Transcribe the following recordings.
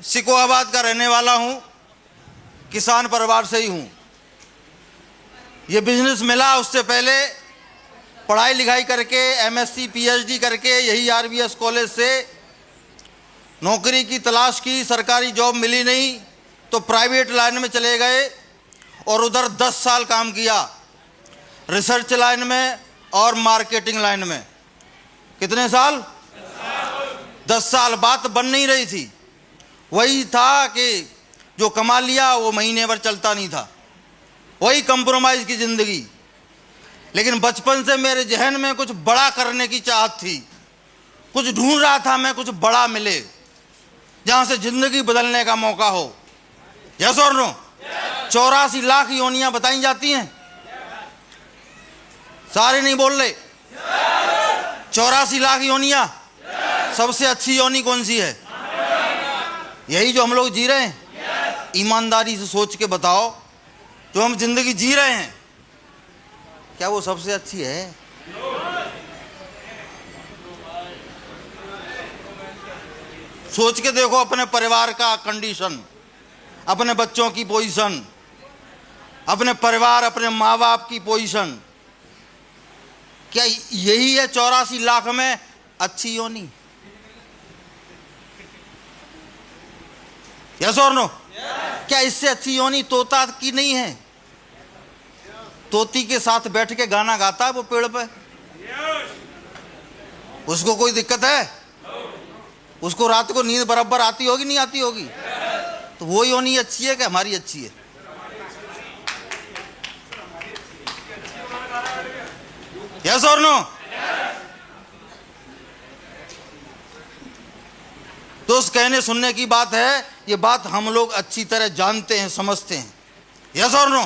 सिकोहाबाद का रहने वाला हूं, किसान परिवार से ही हूं। ये बिजनेस मिला, उससे पहले पढ़ाई लिखाई करके एमएससी पीएचडी करके यही आरबीएस कॉलेज से नौकरी की तलाश की, सरकारी जॉब मिली नहीं तो प्राइवेट लाइन में चले गए और उधर 10 साल काम किया, रिसर्च लाइन में और मार्केटिंग लाइन में। कितने साल? 10 साल। बात बन नहीं रही थी, वही था कि जो कमा लिया वो महीने भर चलता नहीं था, वही कंप्रोमाइज़ की ज़िंदगी। लेकिन बचपन से मेरे जहन में कुछ बड़ा करने की चाहत थी, कुछ ढूंढ रहा था मैं, कुछ बड़ा मिले जहाँ से ज़िंदगी बदलने का मौका हो। यस और नो? 84 लाख योनियाँ बताई जाती हैं, सारे नहीं बोल रहे। 84 लाख योनियाँ, सबसे अच्छी योनि कौन सी है? यही जो हम लोग जी रहे हैं। ईमानदारी से सोच के बताओ, जो हम जिंदगी जी रहे हैं, क्या वो सबसे अच्छी है? सोच के देखो अपने परिवार का कंडीशन, अपने बच्चों की पोजीशन, अपने परिवार, अपने माँ बाप की पोजीशन। क्या यही है 84 लाख में अच्छी योनि? यस और नो? क्या इससे अच्छी योनि तोता की नहीं है? तोती के साथ बैठ के गाना गाता है वो पेड़ पे, उसको कोई दिक्कत है? उसको रात को नींद बराबर आती होगी, नहीं आती होगी? तो वो योनि अच्छी है कि हमारी अच्छी है? यस और नो? तो उस कहने सुनने की बात है, ये बात हम लोग अच्छी तरह जानते हैं, समझते हैं। यस और नो?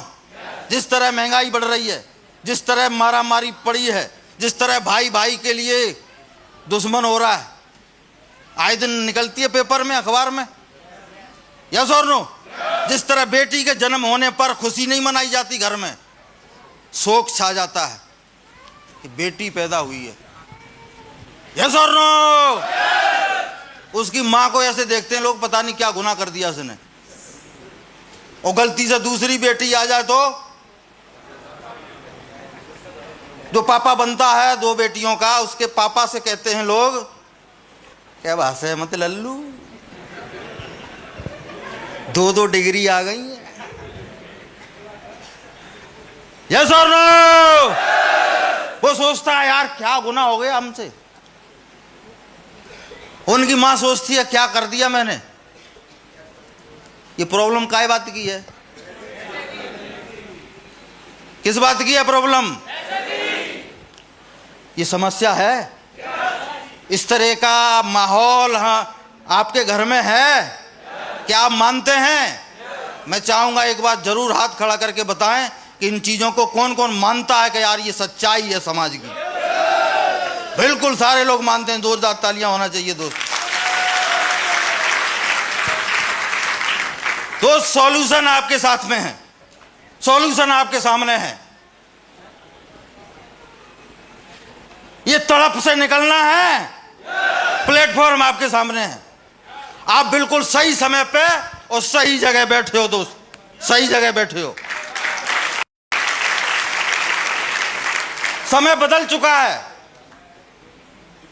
जिस तरह महंगाई बढ़ रही है, जिस तरह मारामारी पड़ी है, जिस तरह भाई भाई के लिए दुश्मन हो रहा है, आए दिन निकलती है पेपर में, अखबार में। यस और नो? जिस तरह बेटी के जन्म होने पर खुशी नहीं मनाई जाती, घर में शोक छा जाता है कि बेटी पैदा हुई है। यस और नो? उसकी माँ को ऐसे देखते हैं लोग, पता नहीं क्या गुनाह कर दिया उसने, और गलती से दूसरी बेटी आ जाए तो जो पापा बनता है 2 बेटियों का, उसके पापा से कहते हैं लोग, क्या बात है मत लल्लू, 2-2 डिग्री आ गई है। यस और नो? वो सोचता है यार क्या गुनाह हो गया हमसे, उनकी मां सोचती है क्या कर दिया मैंने। ये प्रॉब्लम काय बात की है? किस बात की है प्रॉब्लम? ये समस्या है। इस तरह का माहौल आपके घर में है? क्या आप मानते हैं? मैं चाहूंगा एक बात जरूर हाथ खड़ा करके बताएं कि इन चीजों को कौन कौन मानता है कि यार ये सच्चाई है समाज की। बिल्कुल सारे लोग मानते हैं, जोरदार तालियां होना चाहिए दोस्त। तो सॉल्यूशन आपके साथ में है, सॉल्यूशन आपके सामने है। ये तड़प से निकलना है, प्लेटफॉर्म आपके सामने है। आप बिल्कुल सही समय पे और सही जगह बैठे हो दोस्त, सही जगह बैठे हो। समय बदल चुका है,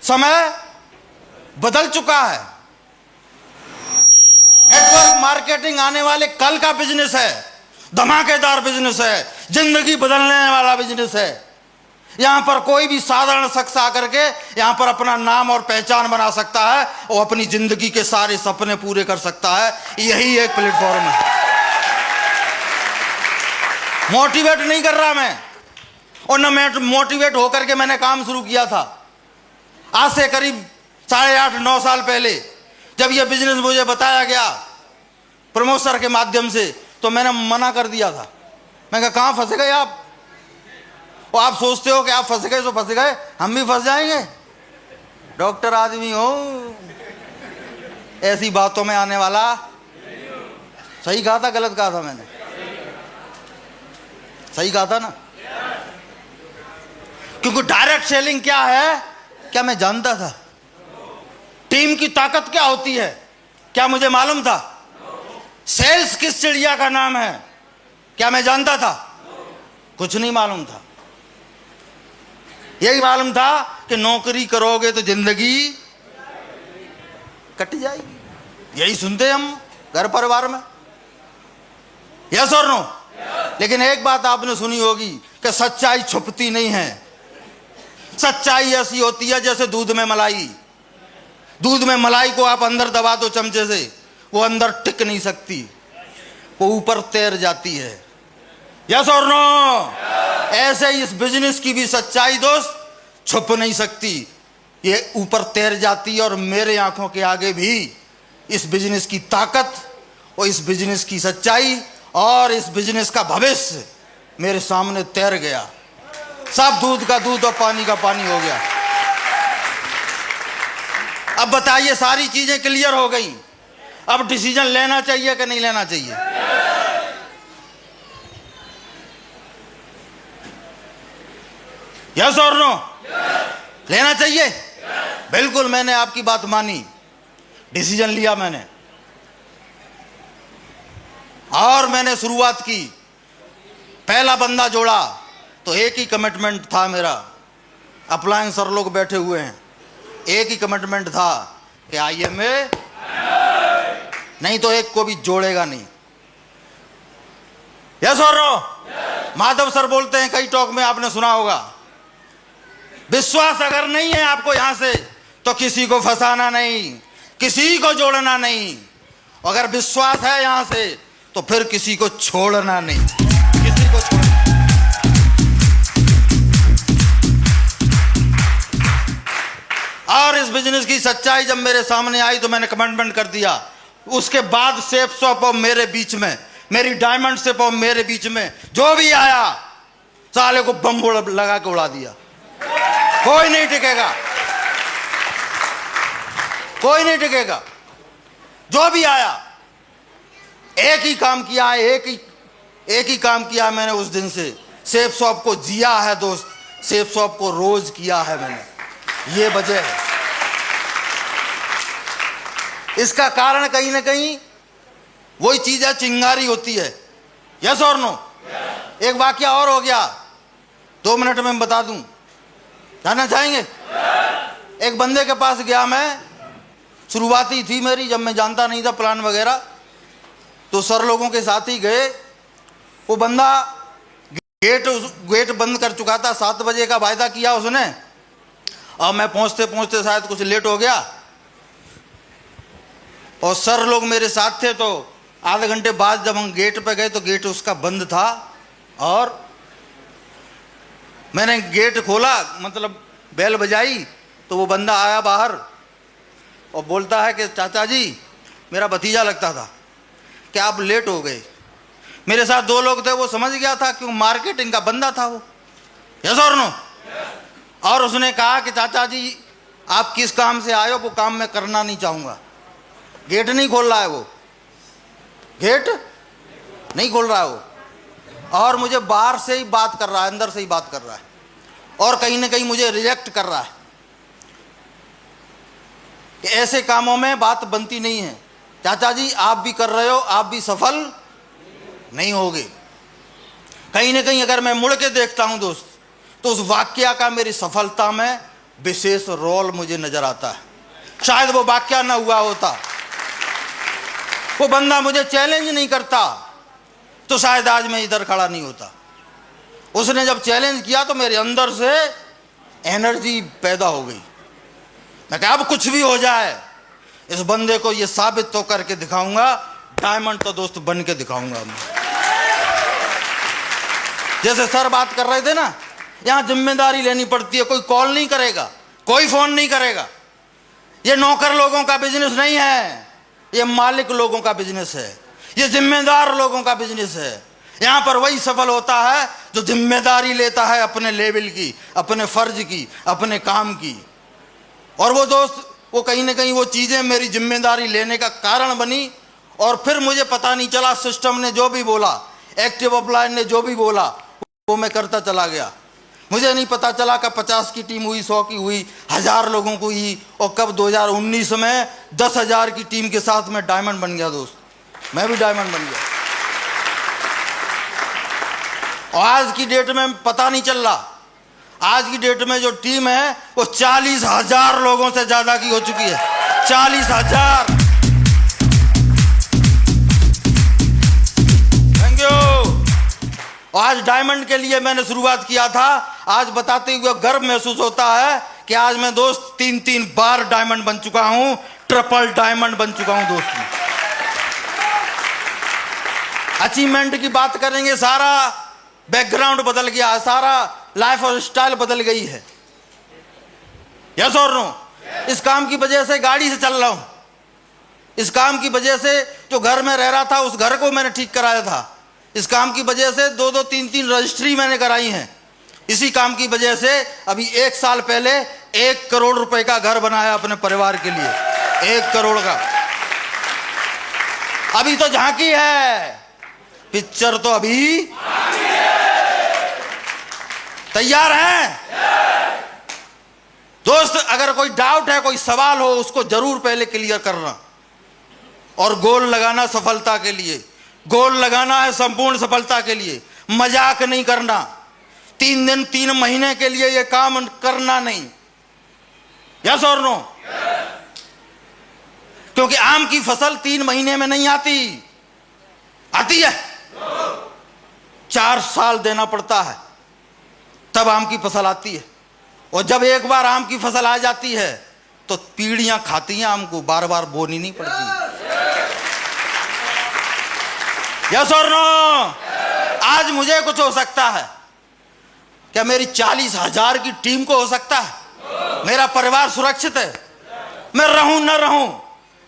समय बदल चुका है। नेटवर्क मार्केटिंग आने वाले कल का बिजनेस है, धमाकेदार बिजनेस है, जिंदगी बदलने वाला बिजनेस है। यहां पर कोई भी साधारण शख्स आकर के यहां पर अपना नाम और पहचान बना सकता है और अपनी जिंदगी के सारे सपने पूरे कर सकता है। यही एक प्लेटफॉर्म है। मोटिवेट नहीं कर रहा मैं, और न मोटिवेट होकर के मैंने काम शुरू किया था। आज से करीब 8.5-9 साल पहले जब यह बिजनेस मुझे बताया गया प्रमोद सर के माध्यम से, तो मैंने मना कर दिया था। मैं कहा कहाँ फंस गए आप? और आप सोचते हो कि आप फंस गए तो फंस गए, हम भी फंस जाएंगे। डॉक्टर आदमी हो, ऐसी बातों में आने वाला। सही कहा था गलत कहा था मैंने? सही कहा था ना? क्योंकि डायरेक्ट सेलिंग क्या है, क्या मैं जानता था? टीम की ताकत क्या होती है, क्या मुझे मालूम था? सेल्स किस चिड़िया का नाम है क्या मैं जानता था? कुछ नहीं मालूम था। यही मालूम था कि नौकरी करोगे तो जिंदगी कट जाएगी। यही सुनते हम घर परिवार में, यस और नो। लेकिन एक बात आपने सुनी होगी कि सच्चाई छुपती नहीं है। सच्चाई ऐसी होती है जैसे दूध में मलाई। दूध में मलाई को आप अंदर दबा दो चमचे से, वो अंदर टिक नहीं सकती, वो ऊपर तैर जाती है। यस और नो। ऐसे ही इस बिजनेस की भी सच्चाई दोस्त छुप नहीं सकती, ये ऊपर तैर जाती है। और मेरे आंखों के आगे भी इस बिजनेस की ताकत और इस बिजनेस की सच्चाई और इस बिजनेस का भविष्य मेरे सामने तैर गया। सब दूध का दूध और पानी का पानी हो गया। अब बताइए, सारी चीजें क्लियर हो गई, अब डिसीजन लेना चाहिए कि नहीं लेना चाहिए? यस और नो? लेना चाहिए। बिल्कुल, मैंने आपकी बात मानी, डिसीजन लिया मैंने और मैंने शुरुआत की। पहला बंदा जोड़ा तो एक ही कमिटमेंट था मेरा। अप्लायंस सर लोग बैठे हुए हैं, एक ही कमिटमेंट था कि आइए में नहीं तो एक को भी जोड़ेगा नहीं। यस और नो? माधव सर बोलते हैं कई टॉक में, आपने सुना होगा, विश्वास अगर नहीं है आपको यहां से तो किसी को फंसाना नहीं, किसी को जोड़ना नहीं। अगर विश्वास है यहां से तो फिर किसी को छोड़ना नहीं, किसी को छोड़ना। और इस बिजनेस की सच्चाई जब मेरे सामने आई तो मैंने कमिटमेंट कर दिया। उसके बाद सेफ शॉप और मेरे बीच में, मेरी डायमंड सेफ और मेरे बीच में जो भी आया साले को बम लगा के उड़ा दिया। कोई नहीं टिकेगा, कोई नहीं टिकेगा। जो भी आया, एक ही काम किया है, एक ही काम किया है मैंने उस दिन से। सेफ शॉप को जिया है दोस्त, सेफ शॉप को रोज किया है मैंने। ये वजह है। इसका कारण कहीं ना कहीं वही चीज है, चिंगारी होती है। यस और नो? एक वाकया और हो गया, 2 मिनट में बता दूं, जानना चाहेंगे? एक बंदे के पास गया मैं, शुरुआती थी मेरी, जब मैं जानता नहीं था प्लान वगैरह, तो सर लोगों के साथ ही गए। वो बंदा गेट बंद कर चुका था, 7 बजे का वायदा किया उसने, और मैं पहुंचते पहुंचते शायद कुछ लेट हो गया। और सर लोग मेरे साथ थे, तो आधे घंटे बाद जब हम गेट पे गए तो गेट उसका बंद था। और मैंने गेट खोला, मतलब बेल बजाई, तो वो बंदा आया बाहर और बोलता है कि चाचा जी, मेरा भतीजा लगता था, कि आप लेट हो गए। मेरे साथ 2 लोग थे, वो समझ गया था कि मार्केटिंग का बंदा था वो। यस और नो? और उसने कहा कि चाचा जी आप किस काम से आए हो, वो काम मैं करना नहीं चाहूँगा। गेट नहीं खोल रहा है वो, गेट नहीं खोल रहा है वो, और मुझे बाहर से ही बात कर रहा है, अंदर से ही बात कर रहा है, और कहीं ना कहीं मुझे रिजेक्ट कर रहा है कि ऐसे कामों में बात बनती नहीं है। चाचा जी आप भी कर रहे हो, आप भी सफल नहीं होगे। कहीं ना कहीं अगर मैं मुड़ के देखता हूं दोस्त, तो उस वाक्या का मेरी सफलता में विशेष रोल मुझे नजर आता है। शायद वो वाक्या ना हुआ होता, वो बंदा मुझे चैलेंज नहीं करता, तो शायद आज मैं इधर खड़ा नहीं होता। उसने जब चैलेंज किया तो मेरे अंदर से एनर्जी पैदा हो गई। मैं कहा अब कुछ भी हो जाए, इस बंदे को ये साबित तो करके दिखाऊंगा, डायमंड तो दोस्त बन के दिखाऊंगा मैं। जैसे सर बात कर रहे थे ना, यहां जिम्मेदारी लेनी पड़ती है। कोई कॉल नहीं करेगा, कोई फोन नहीं करेगा। ये नौकर लोगों का बिजनेस नहीं है, ये मालिक लोगों का बिजनेस है, ये जिम्मेदार लोगों का बिजनेस है। यहां पर वही सफल होता है जो जिम्मेदारी लेता है अपने लेवल की, अपने फर्ज की, अपने काम की। और वो दोस्त, वो कहीं ना कहीं वो चीजें मेरी जिम्मेदारी लेने का कारण बनी। और फिर मुझे पता नहीं चला, सिस्टम ने जो भी बोला, एक्टिव अपलाइन ने जो भी बोला, वो मैं करता चला गया। मुझे नहीं पता चला कब 50 की टीम हुई, 100 की हुई, 1000 लोगों को हुई, और कब 2019 में 10,000 की टीम के साथ मैं डायमंड बन गया दोस्त। मैं भी डायमंड बन गया। और आज की डेट में पता नहीं चल रहा, आज की डेट में जो टीम है वो 40,000 लोगों से ज्यादा की हो चुकी है। 40,000। Thank you. आज डायमंड के लिए मैंने शुरुआत किया था, आज बताते हुए गर्व महसूस होता है कि आज मैं दोस्त 3-3 बार डायमंड बन चुका हूं, ट्रिपल डायमंड बन चुका हूं दोस्त। अचीवमेंट की बात करेंगे, सारा बैकग्राउंड बदल गया, सारा लाइफ और स्टाइल बदल गई है। यस और नो? इस काम की वजह से गाड़ी से चल रहा हूं, इस काम की वजह से जो घर में रह रहा था उस घर को मैंने ठीक कराया था, इस काम की वजह से 2-2, 3-3 रजिस्ट्री मैंने कराई हैं, इसी काम की वजह से अभी 1 साल पहले 1 करोड़ रुपए का घर बनाया अपने परिवार के लिए। 1 करोड़ का। अभी तो झांकी है, पिक्चर तो अभी। तैयार हैं दोस्त? अगर कोई डाउट है, कोई सवाल हो, उसको जरूर पहले क्लियर करना। और गोल लगाना सफलता के लिए, गोल लगाना है संपूर्ण सफलता के लिए। मजाक नहीं करना, 3 दिन 3 महीने के लिए ये काम करना नहीं। यस और नो? क्योंकि आम की फसल 3 महीने में नहीं आती, आती है 4 साल देना पड़ता है, तब आम की फसल आती है। और जब एक बार आम की फसल आ जाती है तो पीढ़ियां खाती हैं आम को, बार बार बोनी नहीं पड़ती। यस और नो? आज मुझे कुछ हो सकता है, क्या मेरी 40,000 की टीम को हो सकता है? मेरा परिवार सुरक्षित है, मैं रहूं न रहूं,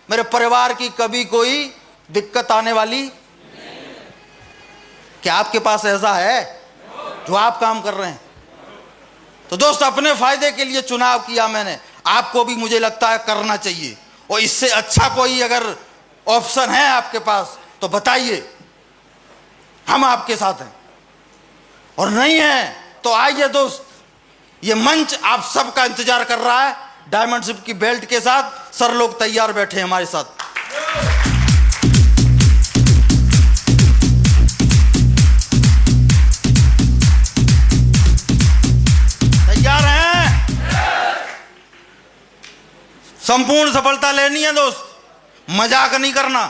मेरे परिवार की कभी कोई दिक्कत आने वाली? क्या आपके पास ऐसा है जो आप काम कर रहे हैं? तो दोस्त, अपने फायदे के लिए चुनाव किया मैंने, आपको भी मुझे लगता है करना चाहिए। और इससे अच्छा कोई अगर ऑप्शन है आपके पास तो बताइए, हम आपके साथ हैं। और नहीं है तो आइए दोस्त, ये मंच आप सबका इंतजार कर रहा है। डायमंडशिप की बेल्ट के साथ सर लोग तैयार बैठे हैं हमारे साथ। तैयार हैं? संपूर्ण सफलता लेनी है दोस्त, मजाक नहीं करना।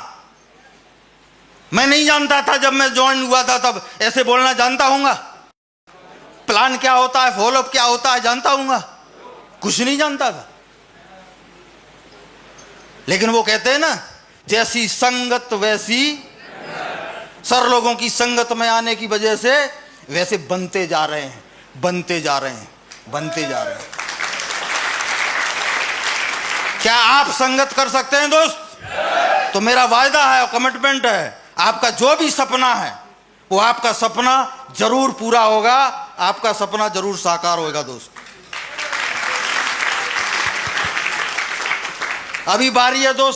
मैं नहीं जानता था जब मैं ज्वाइन हुआ था, तब ऐसे बोलना जानता हूंगा, प्लान क्या होता है, फॉलोअप क्या होता है जानता हूंगा, कुछ नहीं जानता था। लेकिन वो कहते हैं ना, जैसी संगत वैसी, सर लोगों की संगत में आने की वजह से वैसे बनते जा रहे हैं, बनते जा रहे हैं, बनते जा रहे हैं। क्या आप संगत कर सकते हैं दोस्त? तो मेरा वायदा है और कमिटमेंट है, आपका जो भी सपना है वो आपका सपना जरूर पूरा होगा, आपका सपना जरूर साकार होगा दोस्त। अभी बारी है दोस्त